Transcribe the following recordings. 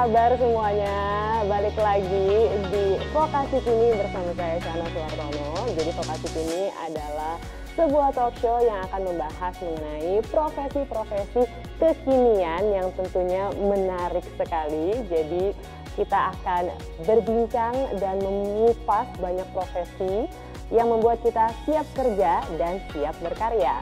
kabar semuanya? Balik lagi di Vokasi Kini bersama saya Shana Suwartono. Jadi Vokasi Kini adalah sebuah talk show yang akan membahas mengenai profesi-profesi kekinian yang tentunya menarik sekali. Jadi kita akan berbincang dan mengupas banyak profesi yang membuat kita siap kerja dan siap berkarya.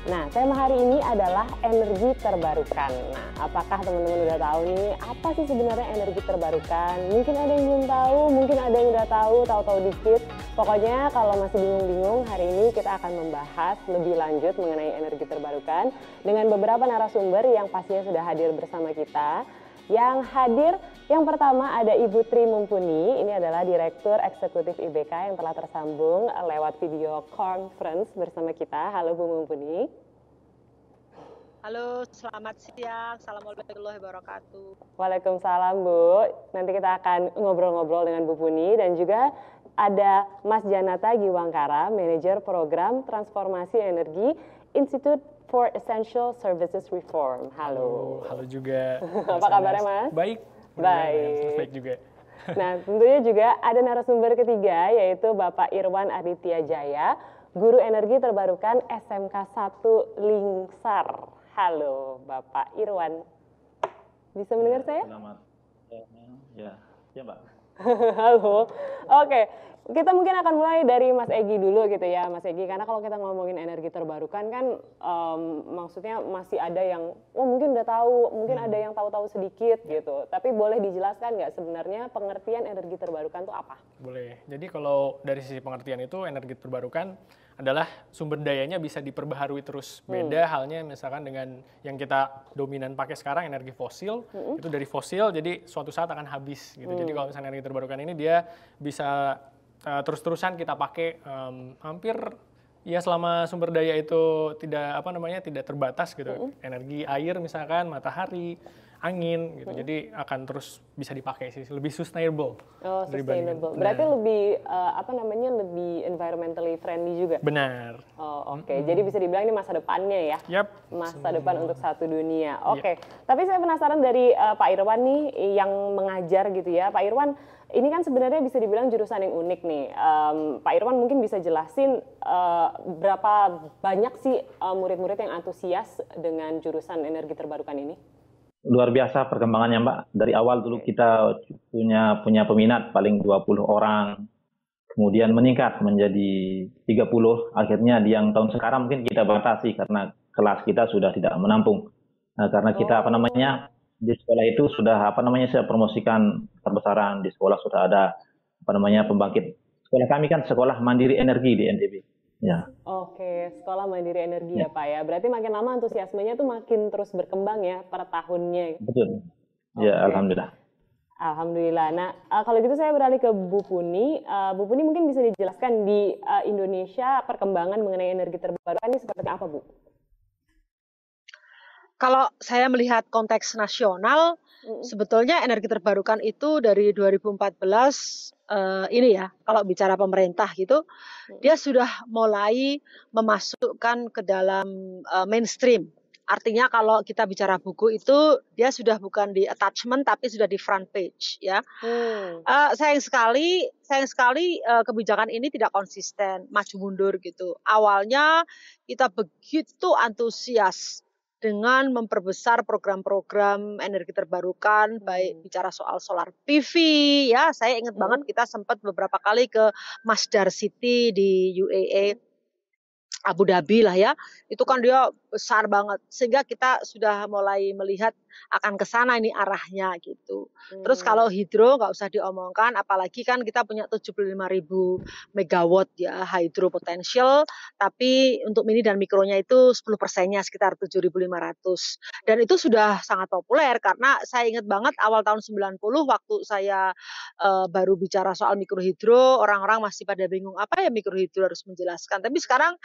Nah, tema hari ini adalah energi terbarukan. Nah, apakah teman-teman udah tahu nih, apa sih sebenarnya energi terbarukan? Mungkin ada yang belum tahu, mungkin ada yang udah tahu dikit. Pokoknya kalau masih bingung-bingung, hari ini kita akan membahas lebih lanjut mengenai energi terbarukan dengan beberapa narasumber yang pastinya sudah hadir bersama kita. Yang hadir, yang pertama ada Ibu Tri Mumpuni, ini adalah Direktur Eksekutif IBK yang telah tersambung lewat video conference bersama kita. Halo Bu Mumpuni. Halo, selamat siang. Assalamualaikum warahmatullahi wabarakatuh. Waalaikumsalam Bu. Nanti kita akan ngobrol-ngobrol dengan Bu Puni dan juga ada Mas Janata Giwangkara, Manajer Program Transformasi Energi Institute for Essential Services Reform. Halo. Halo juga. Apa kabarnya Mas? Baik. Baik juga. Nah, tentunya juga ada narasumber ketiga yaitu Bapak Irwan Aditya Jaya, Guru Energi Terbarukan SMK 1 Lingsar. Halo Bapak Irwan. Bisa mendengar saya? Selamat. Ya Mbak. Halo. Oke. Kita mungkin akan mulai dari Mas Egi dulu gitu ya, Mas Egi. Karena kalau kita ngomongin energi terbarukan kan maksudnya masih ada yang, mungkin udah tahu, mungkin ada yang tahu-tahu sedikit gitu. Tapi boleh dijelaskan nggak sebenarnya pengertian energi terbarukan itu apa? Boleh. Jadi kalau dari sisi pengertian itu energi terbarukan adalah sumber dayanya bisa diperbaharui terus. Beda halnya misalkan dengan yang kita dominan pakai sekarang energi fosil, itu dari fosil jadi suatu saat akan habis gitu. Jadi kalau misalnya energi terbarukan ini dia bisa terus-terusan kita pakai hampir ya selama sumber daya itu tidak tidak terbatas gitu. Energi air misalkan, matahari, angin gitu. Jadi akan terus bisa dipakai sih, lebih sustainable. Oh, sustainable. Berarti lebih lebih environmentally friendly juga. Benar. Oh, oke. Jadi bisa dibilang ini masa depannya ya. Yap. Masa depan untuk satu dunia. Oke. Tapi saya penasaran dari Pak Irwan nih yang mengajar gitu ya. Pak Irwan, ini kan sebenarnya bisa dibilang jurusan yang unik nih. Pak Irwan mungkin bisa jelasin berapa banyak sih murid-murid yang antusias dengan jurusan energi terbarukan ini? Luar biasa perkembangannya Mbak. Dari awal dulu kita punya peminat paling 20 orang. Kemudian meningkat menjadi 30. Akhirnya di yang tahun sekarang mungkin kita batasi karena kelas kita sudah tidak menampung. Nah, karena kita di sekolah itu sudah saya promosikan besar-besaran. Di sekolah sudah ada pembangkit. Sekolah kami kan sekolah mandiri energi di NTB. Ya. Oke, sekolah mandiri energi ya Pak ya. Berarti makin lama antusiasmenya tuh makin terus berkembang ya per tahunnya. Betul. Ya, alhamdulillah. Alhamdulillah. Nah, kalau gitu saya beralih ke Bu Puni. Bu Puni mungkin bisa dijelaskan di Indonesia perkembangan mengenai energi terbarukan ini seperti apa, Bu? Kalau saya melihat konteks nasional, sebetulnya energi terbarukan itu dari 2014 ini ya, kalau bicara pemerintah gitu, dia sudah mulai memasukkan ke dalam mainstream. Artinya kalau kita bicara buku itu dia sudah bukan di attachment tapi sudah di front page ya. Sayang sekali kebijakan ini tidak konsisten, maju mundur gitu. Awalnya kita begitu antusias dengan memperbesar program-program energi terbarukan, baik bicara soal solar PV ya, saya ingat banget kita sempat beberapa kali ke Masdar City di UAE, Abu Dhabi lah ya, itu kan dia besar banget, sehingga kita sudah mulai melihat akan ke sana ini arahnya gitu. Terus kalau hidro nggak usah diomongkan, apalagi kan kita punya 75.000 megawatt ya hydro potential, tapi untuk mini dan mikronya itu 10%-nya sekitar 7.500. Dan itu sudah sangat populer karena saya ingat banget awal tahun 90 waktu saya baru bicara soal mikrohidro, orang-orang masih pada bingung apa ya mikrohidro harus menjelaskan. Tapi sekarang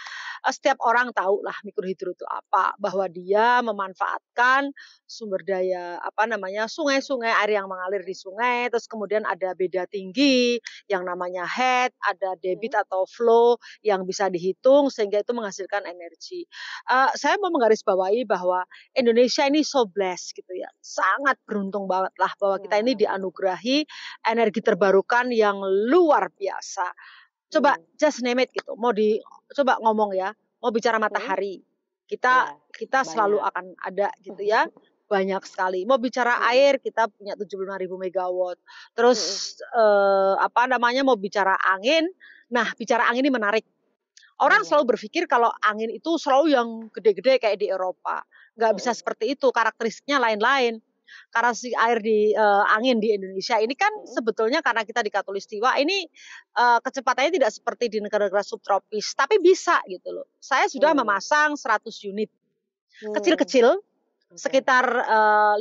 setiap orang tahu lah mikrohidro itu apa, bahwa dia memanfaatkan sumber daya apa namanya sungai-sungai, air yang mengalir di sungai, terus kemudian ada beda tinggi yang namanya head, ada debit atau flow yang bisa dihitung sehingga itu menghasilkan energi. Saya mau menggarisbawahi bahwa Indonesia ini so blessed gitu ya, sangat beruntung banget lah bahwa kita ini dianugerahi energi terbarukan yang luar biasa. Coba just name it gitu. Coba ngomong ya, mau bicara matahari. Kita selalu akan ada gitu ya. Banyak sekali. Mau bicara air, kita punya 75.000 megawatt. Terus apa namanya, mau bicara angin. Nah, bicara angin ini menarik. Orang selalu berpikir kalau angin itu selalu yang gede-gede kayak di Eropa. Nggak bisa seperti itu, karakteristiknya lain-lain. Karena si air di angin di Indonesia ini kan sebetulnya karena kita di Katulistiwa ini kecepatannya tidak seperti di negara-negara subtropis, tapi bisa gitu loh. Saya sudah memasang 100 unit kecil-kecil sekitar 50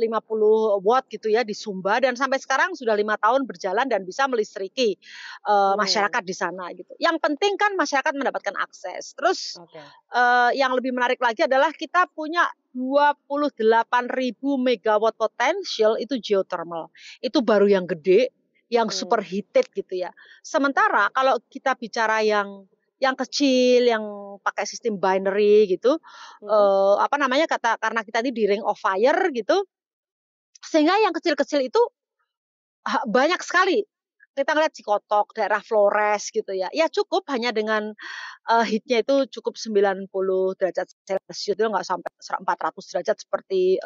watt gitu ya di Sumba, dan sampai sekarang sudah 5 tahun berjalan dan bisa melistriki masyarakat di sana gitu. Yang penting kan masyarakat mendapatkan akses. Terus yang lebih menarik lagi adalah kita punya 28.000 megawatt potensial itu geothermal. Itu baru yang gede, yang super heated gitu ya. Sementara kalau kita bicara yang kecil, yang pakai sistem binary gitu, apa namanya, karena kita ini di ring of fire gitu, sehingga yang kecil-kecil itu banyak sekali. Kita ngeliat Cikotok, daerah Flores gitu ya, ya cukup hanya dengan heatnya itu cukup 90 derajat Celcius, itu nggak sampai 400 derajat seperti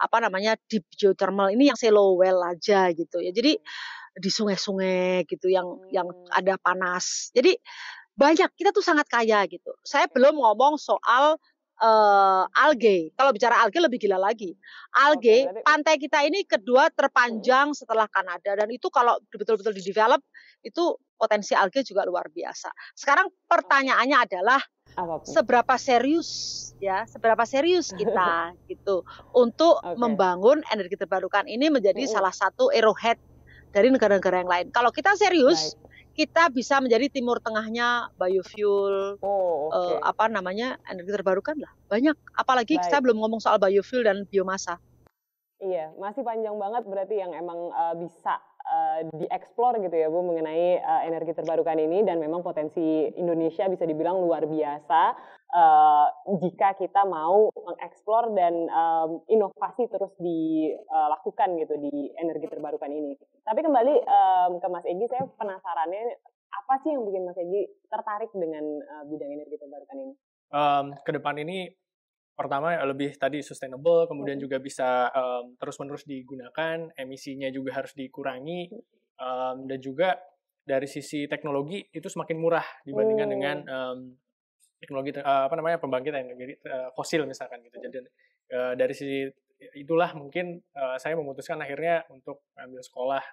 apa namanya deep geothermal ini yang shallow well aja gitu ya. Jadi di sungai-sungai gitu yang ada panas. Jadi banyak, kita tuh sangat kaya gitu. Saya belum ngomong soal algae. Kalau bicara algae lebih gila lagi. Algae, pantai kita ini kedua terpanjang setelah Kanada, dan itu kalau betul-betul di-develop itu potensi algae juga luar biasa. Sekarang pertanyaannya adalah seberapa serius kita gitu untuk membangun energi terbarukan ini menjadi salah satu arrowhead dari negara-negara yang lain. Kalau kita serius, kita bisa menjadi Timur Tengahnya biofuel, apa namanya, energi terbarukan lah. Banyak, apalagi kita belum ngomong soal biofuel dan biomasa. Iya, masih panjang banget berarti yang emang bisa dieksplor gitu ya Bu, mengenai energi terbarukan ini, dan memang potensi Indonesia bisa dibilang luar biasa jika kita mau mengeksplor dan inovasi terus dilakukan gitu di energi terbarukan ini. Tapi kembali ke Mas Egy, saya penasarannya apa sih yang bikin Mas Egy tertarik dengan bidang energi terbarukan ini? Ke depan ini pertama lebih tadi sustainable, kemudian juga bisa terus-menerus digunakan, emisinya juga harus dikurangi, dan juga dari sisi teknologi itu semakin murah dibandingkan dengan teknologi pembangkit energi fosil misalkan gitu. Jadi dari sisi itulah mungkin saya memutuskan akhirnya untuk ambil sekolah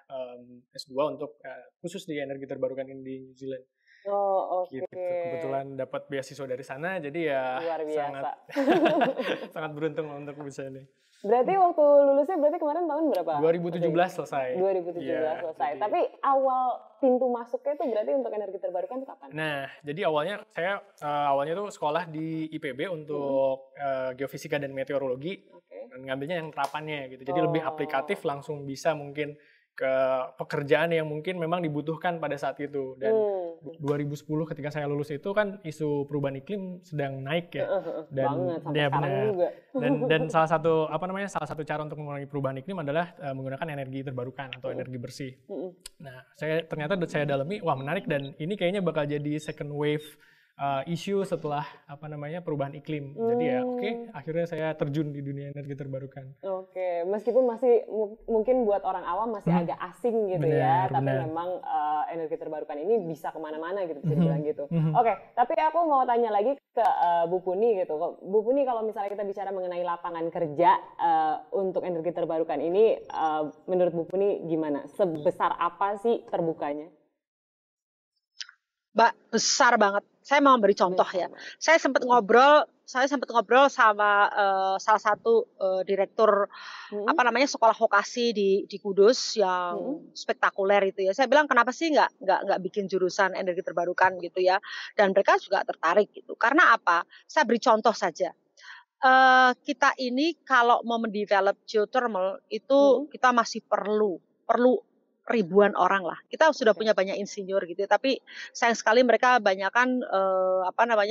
S2 untuk khusus di energi terbarukan ini di New Zealand. Gitu. Kebetulan dapat beasiswa dari sana, jadi ya sangat beruntung untuk bisa ini. Berarti waktu lulusnya kemarin tahun berapa? 2017 selesai. 2017 selesai. Jadi, tapi awal pintu masuknya itu berarti untuk energi terbarukan itu kapan? Nah, jadi saya awalnya tuh sekolah di IPB untuk geofisika dan meteorologi, dan ngambilnya yang terapannya gitu. Jadi lebih aplikatif, langsung bisa mungkin ke pekerjaan yang mungkin memang dibutuhkan pada saat itu. Dan 2010 ketika saya lulus itu kan isu perubahan iklim sedang naik ya. Dan ya benar. Dan salah satu cara untuk mengurangi perubahan iklim adalah menggunakan energi terbarukan atau energi bersih. Nah, ternyata saya dalami, wah menarik, dan ini kayaknya bakal jadi second wave isu setelah perubahan iklim. Jadi ya akhirnya saya terjun di dunia energi terbarukan. Meskipun masih mungkin buat orang awam masih agak asing gitu tapi memang energi terbarukan ini bisa kemana-mana gitu, bisa dibilang gitu. Tapi aku mau tanya lagi ke Bu Puni gitu. Bu Puni, kalau misalnya kita bicara mengenai lapangan kerja untuk energi terbarukan ini, menurut Bu Puni gimana? Sebesar apa sih terbukanya? Mbak, besar banget. Saya mau beri contoh ya. Saya sempat ngobrol sama salah satu direktur sekolah vokasi di Kudus yang spektakuler itu ya. Saya bilang kenapa sih nggak bikin jurusan energi terbarukan gitu ya. Dan mereka juga tertarik gitu. Karena apa? Saya beri contoh saja. Kita ini kalau mau mendevelop geothermal itu kita masih perlu ribuan orang lah. Kita sudah punya banyak insinyur gitu, tapi sayang sekali mereka banyakan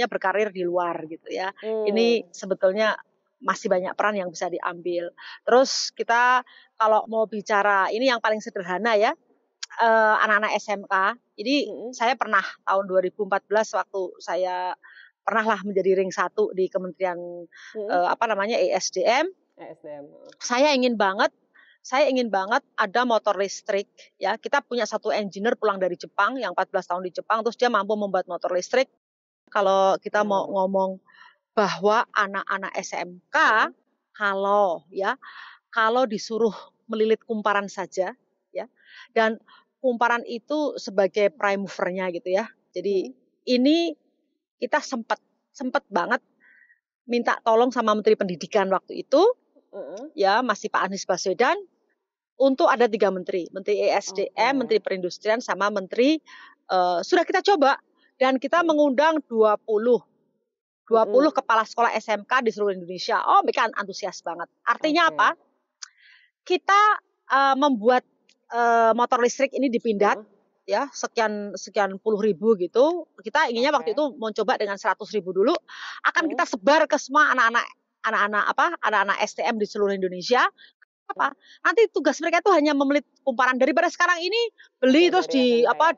berkarir di luar gitu ya. Ini sebetulnya masih banyak peran yang bisa diambil. Terus kita kalau mau bicara ini yang paling sederhana ya, anak-anak SMK. Jadi saya pernah tahun 2014 waktu saya pernah lah menjadi ring 1 di Kementerian ESDM. Saya ingin banget ada motor listrik ya. Kita punya satu engineer pulang dari Jepang yang 14 tahun di Jepang, terus dia mampu membuat motor listrik. Kalau kita mau ngomong bahwa anak-anak SMK kalau disuruh melilit kumparan saja ya, dan kumparan itu sebagai prime movernya gitu ya. Jadi ini kita sempat banget minta tolong sama Menteri Pendidikan waktu itu, ya masih Pak Anies Baswedan, untuk ada 3 menteri, Menteri ESDM, Menteri Perindustrian, sama Menteri, sudah kita coba, dan kita mengundang 20 kepala sekolah SMK di seluruh Indonesia. Oh, mereka antusias banget. Artinya apa? Kita membuat motor listrik ini dipindad, ya sekian puluh ribu gitu. Kita inginnya waktu itu mau coba dengan 100.000 dulu. Akan kita sebar ke semua anak-anak STM di seluruh Indonesia. Nanti tugas mereka itu hanya memelit kumparan, daripada sekarang ini beli terus dilepas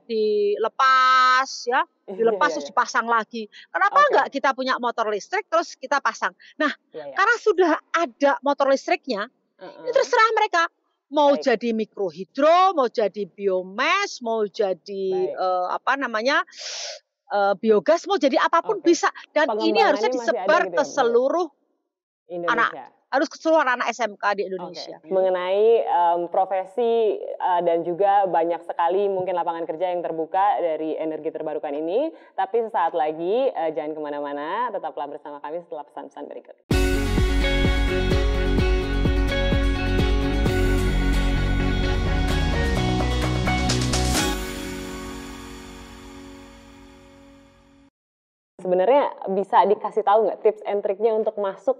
ya, terus dipasang lagi. Kenapa enggak kita punya motor listrik terus kita pasang? Nah, karena sudah ada motor listriknya, ini terserah mereka mau jadi mikrohidro, mau jadi biomass, mau jadi biogas, mau jadi apapun bisa. Dan ini harusnya disebar ke seluruh Indonesia. harus ke seluruh anak SMK di Indonesia. Mengenai profesi dan juga banyak sekali mungkin lapangan kerja yang terbuka dari energi terbarukan ini. Tapi sesaat lagi jangan kemana-mana, tetaplah bersama kami setelah pesan-pesan berikut. Sebenarnya bisa dikasih tahu nggak tips and triknya untuk masuk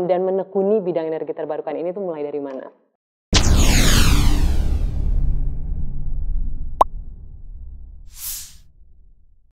dan menekuni bidang energi terbarukan ini tuh mulai dari mana?